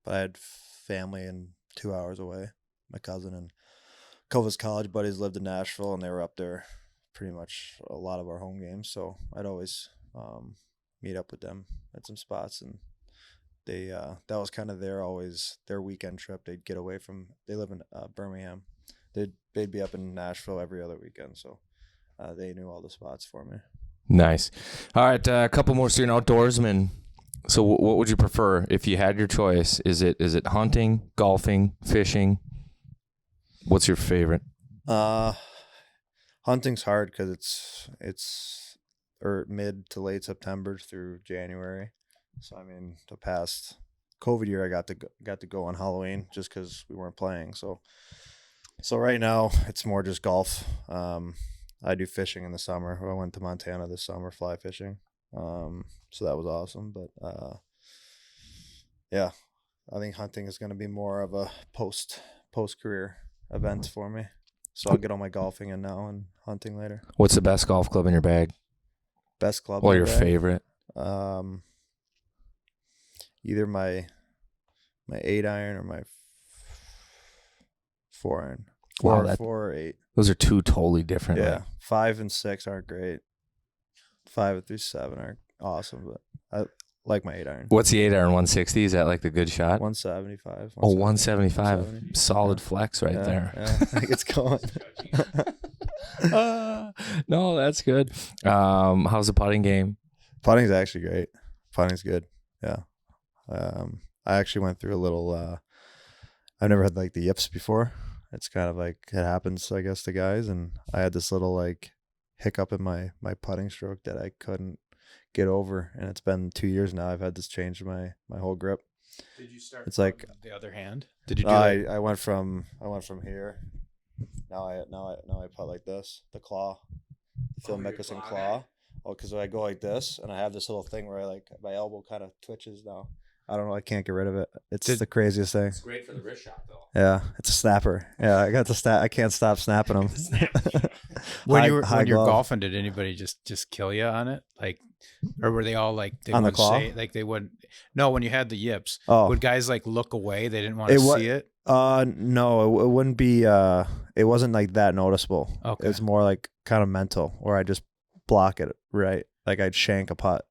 I had family and 2 hours away. My cousin and a couple of his college buddies lived in Nashville, and they were up there pretty much a lot of our home games. So I'd always meet up with them at some spots, and they that was kind of their weekend trip. They'd get away from. They live in Birmingham. They'd be up in Nashville every other weekend, so they knew all the spots for me. Nice. All right, a couple more. So you're an outdoorsman. So what would you prefer if you had your choice? Is it hunting, golfing, fishing? What's your favorite? Hunting's hard because it's mid to late September through January. So I mean, the past COVID year, I got to go on Halloween just because we weren't playing. So right now it's more just golf. I do fishing in the summer. I went to Montana this summer fly fishing. So that was awesome. But yeah, I think hunting is going to be more of a post career event for me. So I'll get all my golfing in now and hunting later. What's the best golf club in your bag? Best club. Or your favorite? Either my 8-iron or my 4-iron. Wow, 4 or 8. Those are two totally different. Yeah, like. 5 and 6 aren't great. 5 through 7 are awesome, but I like my 8-iron. What's the 8-iron? 160? Is that like the good shot? 175. 175. Solid flex right there. Yeah, I think it's going. No, that's good. How's the putting game? Putting's actually great. Putting's good. Yeah. I actually went through a little. I've never had like the yips before. It's kind of like it happens, I guess, to guys, and I had this little like hiccup in my putting stroke that I couldn't get over, and it's been 2 years now. I've had this change in my whole grip. Did you start? It's like the other hand. Did you? I went from here. Now I putt like this. The claw, the Phil Mickelson claw. Oh, because I go like this, and I have this little thing where I like my elbow kind of twitches now. I don't know. I can't get rid of it. It's the craziest thing. It's great for the wrist shot, though. Yeah, it's a snapper. Yeah, I got the I can't stop snapping them. When you're golfing, did anybody just kill you on it? Like, or were they all like they on the claw? Like they would. No, when you had the yips, would guys like look away? They didn't want to see it. No, it wouldn't be. It wasn't like that noticeable. Okay, it was more like kind of mental, where I just block it right. Like I'd shank a putt.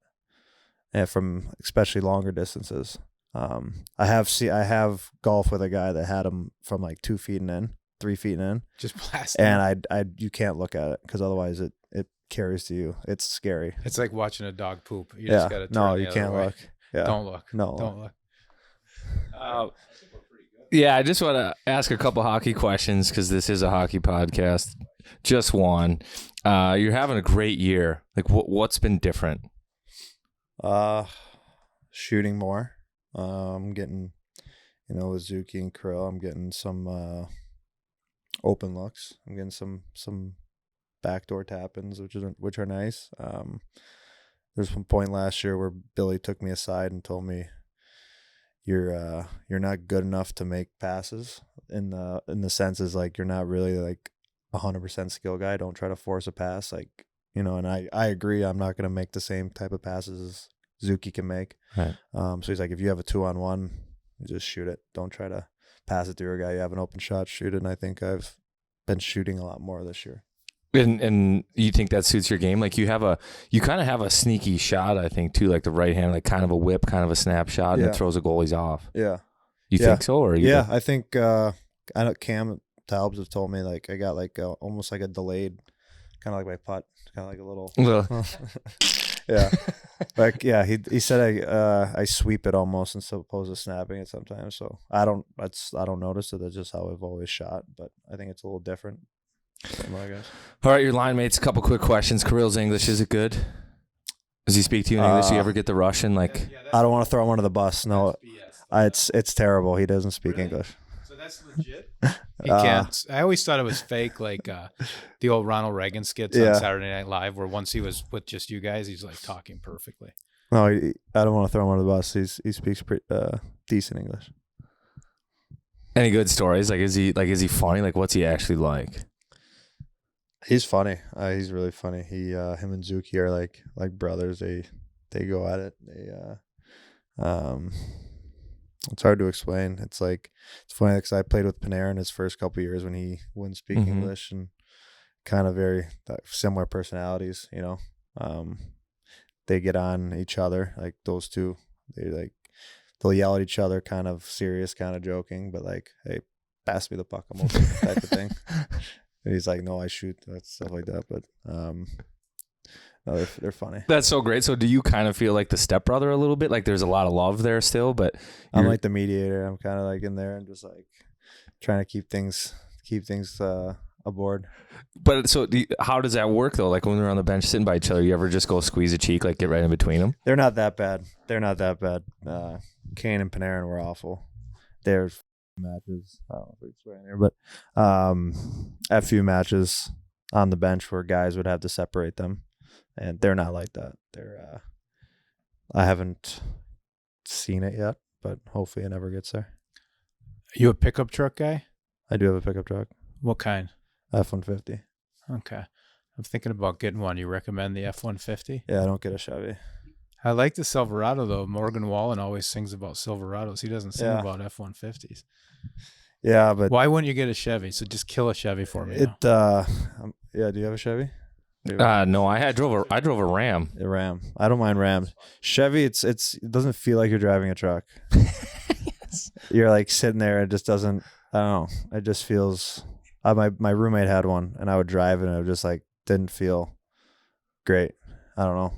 and from especially longer distances. I have golf with a guy that had him from like 2 feet and in, 3 feet and in, Just blasting. and you can't look at it because otherwise it carries to you. It's scary. It's like watching a dog poop. You Yeah. just gotta turn No, the you other can't way. look. Yeah. Don't look. No. Don't look. Yeah, I just want to ask a couple hockey questions because this is a hockey podcast. Just one. You're having a great year. Like, what's been different? Shooting more. I'm getting, with Zuki and Krill, I'm getting some open looks. I'm getting some backdoor tap-ins, which are nice. There's one point last year where Billy took me aside and told me, you're not good enough to make passes in the sense is like you're not really like 100% skill guy. Don't try to force a pass, like, and I agree. I'm not going to make the same type of passes as Zuki can make. Right. So he's like, if you have a 2-on-1, you just shoot it. Don't try to pass it through a guy. You have an open shot, shoot it. And I think I've been shooting a lot more this year. And you think that suits your game? Like you kind of have a sneaky shot, I think, too, like the right hand, like kind of a whip, kind of a snapshot, and it throws the goalies off. Yeah. You think so? Or I think I know Cam Talbs have told me like I got like almost like a delayed, kind of like my putt, kind of like a little. Yeah. Like, yeah, he said I sweep it almost as opposed to snapping it sometimes. So I don't notice it. That's just how I've always shot, but I think it's a little different. All right, your line mates, a couple quick questions. Kirill's English, is it good? Does he speak to you in English? Do you ever get the Russian? Like, I don't want to throw him under the bus. No, it's terrible. He doesn't speak English. So that's legit? He can't. I always thought it was fake, like the old Ronald Reagan skits on Saturday Night Live, where once he was with just you guys, he's like talking perfectly. No, I don't want to throw him under the bus. He speaks pretty decent English. any good stories? Like, is he funny? Like, what's he actually like? He's funny. He's really funny. Him and Zuki are like brothers. They go at it. It's hard to explain. It's funny because I played with Panarin his first couple of years when he wouldn't speak English, and kind of very similar personalities. They get on each other, like those two. They'll yell at each other, kind of serious, kind of joking, but like, hey, pass me the puck, I'm open, type of thing. And he's like, no, I shoot, that stuff like that. But no, they're funny. That's so great. So do you kind of feel like the stepbrother a little bit? Like there's a lot of love there still, but I'm like the mediator. I'm kind of like in there and just like trying to keep things aboard. But so how does that work though? Like when they're on the bench sitting by each other, you ever just go squeeze a cheek, like get right in between them? They're not that bad. Kane and Panarin were awful. There's matches. I don't know if we can swear in here, but a few matches on the bench where guys would have to separate them, and they're not like that. I haven't seen it yet, but hopefully it never gets there. You a pickup truck guy? I do have a pickup truck. What kind? F-150. Okay. I'm thinking about getting one. You recommend the F-150? Yeah, I don't get a Chevy. I like the Silverado, though. Morgan Wallen always sings about Silverados. He doesn't sing about F-150s. Yeah, but... Why wouldn't you get a Chevy? So just kill a Chevy for me. Yeah, do you have a Chevy? No, I drove a Ram. A Ram. I don't mind Rams. Chevy, it doesn't feel like you're driving a truck. Yes. You're like sitting there, it just doesn't... I don't know. It just feels... My roommate had one, and I would drive it, and it just like didn't feel great. I don't know.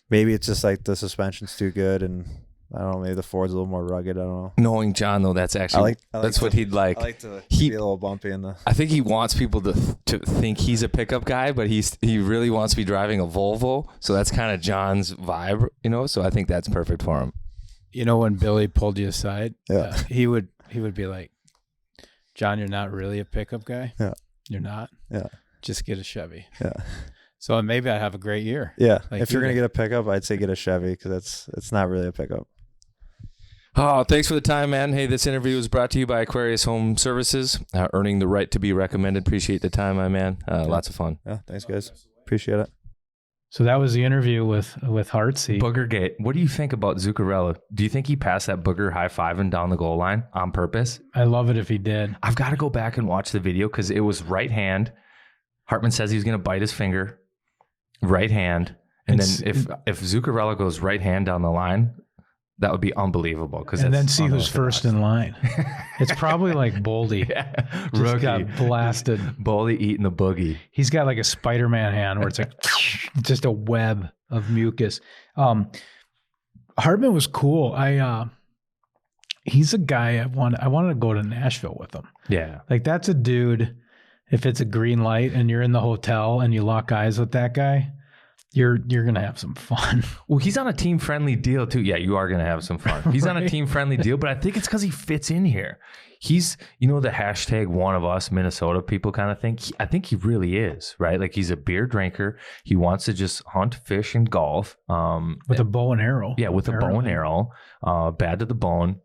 Maybe it's just like the suspension's too good, and I don't know. Maybe the Ford's a little more rugged. I don't know. Knowing John though, that's actually that's what he'd like. I like to be a little bumpy in the. I think he wants people to think he's a pickup guy, but he really wants to be driving a Volvo. So that's kind of John's vibe, So I think that's perfect for him. When Billy pulled you aside, he would be like, John, you're not really a pickup guy. Yeah. You're not. Yeah. Just get a Chevy. Yeah. So maybe I have a great year. Yeah. Like if you're going to get a pickup, I'd say get a Chevy because it's not really a pickup. Oh, thanks for the time, man. Hey, this interview was brought to you by Aquarius Home Services, earning the right to be recommended. Appreciate the time, my man. Lots of fun. Yeah. Thanks, guys. Appreciate it. So that was the interview with Hartsey. Booger-Gate. What do you think about Zuccarello? Do you think he passed that booger high-fiving down the goal line on purpose? I love it if he did. I've got to go back and watch the video because it was right hand. Hartman says he was going to bite his finger. Right hand. And then if Zuccarello goes right hand down the line, that would be unbelievable. And then see who's first in line. It's probably like Boldy. Yeah. Just got blasted. Boldy eating the boogie. He's got like a Spider-Man hand where it's like just a web of mucus. Hartman was cool. He's a guy I wanted to go to Nashville with him. Yeah. Like that's a dude, if it's a green light and you're in the hotel and you lock eyes with that guy, you're going to have some fun. Well, he's on a team-friendly deal, too. Yeah, you are going to have some fun. He's on a team-friendly deal, but I think it's because he fits in here. He's, the hashtag one of us Minnesota people kind of thing. I think he really is, right? Like he's a beer drinker. He wants to just hunt, fish, and golf. With a bow and arrow. Yeah, with a bow and arrow. Bad to the bone.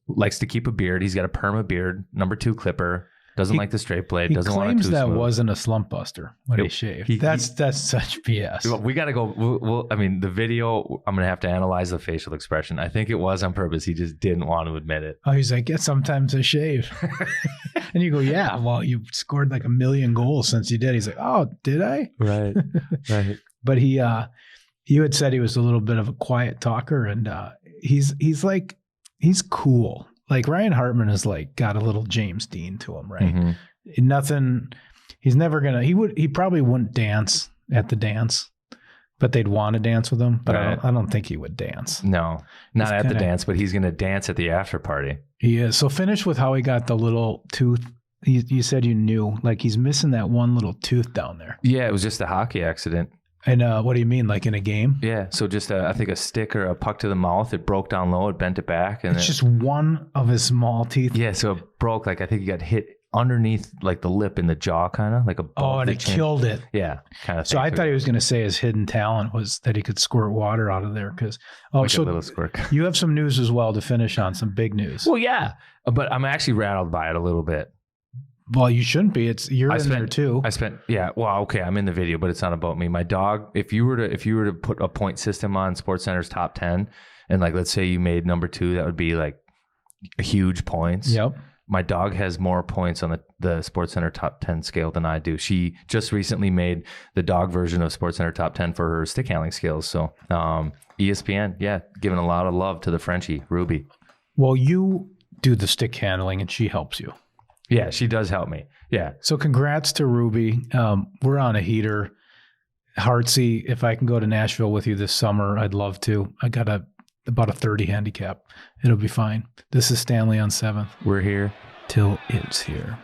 Likes to keep a beard. He's got a perma beard, number 2 clipper. Doesn't like the straight blade. Doesn't want it too claims that smooth. Wasn't a slump buster when he shaved. That's such BS. We got to go. I mean, the video, I'm going to have to analyze the facial expression. I think it was on purpose. He just didn't want to admit it. Oh, he's like, yeah, sometimes I shave. And you go, yeah, well, you scored like 1 million goals since you did. He's like, oh, did I? Right. Right. But you had said he was a little bit of a quiet talker, and he's cool. Like Ryan Hartman is like got a little James Dean to him, right? Mm-hmm. Nothing. He's never gonna. He probably wouldn't dance at the dance, but they'd want to dance with him. But right. I don't think he would dance. No, not at the dance, but he's gonna dance at the after party. He is. So finish with how he got the little tooth. You said you knew, like he's missing that one little tooth down there. Yeah, it was just a hockey accident. And what do you mean, like in a game? Yeah, so just I think a stick or a puck to the mouth. It broke down low. It bent it back, and it's just one of his small teeth. Yeah, so it broke. Like I think he got hit underneath, like the lip in the jaw, kind of like a. Oh, and it killed it. Yeah, kind of. So I thought he was going to say his hidden talent was that he could squirt water out of there because. Oh, like so a little squirt. You have some news as well to finish on, some big news. Well, yeah, but I'm actually rattled by it a little bit. Well, you shouldn't be. You're in there too. Well, okay, I'm in the video, but it's not about me. My dog, if you were to put a point system on SportsCenter's top 10, and like let's say you made number 2, that would be like huge points. Yep. My dog has more points on the SportsCenter top 10 scale than I do. She just recently made the dog version of SportsCenter top 10 for her stick handling skills. So ESPN, yeah, giving a lot of love to the Frenchie, Ruby. Well, you do the stick handling and she helps you. Yeah, she does help me. Yeah. So congrats to Ruby. We're on a heater. Heartsy, if I can go to Nashville with you this summer, I'd love to. I got about a 30 handicap. It'll be fine. This is Stanley on 7th. We're here till it's here.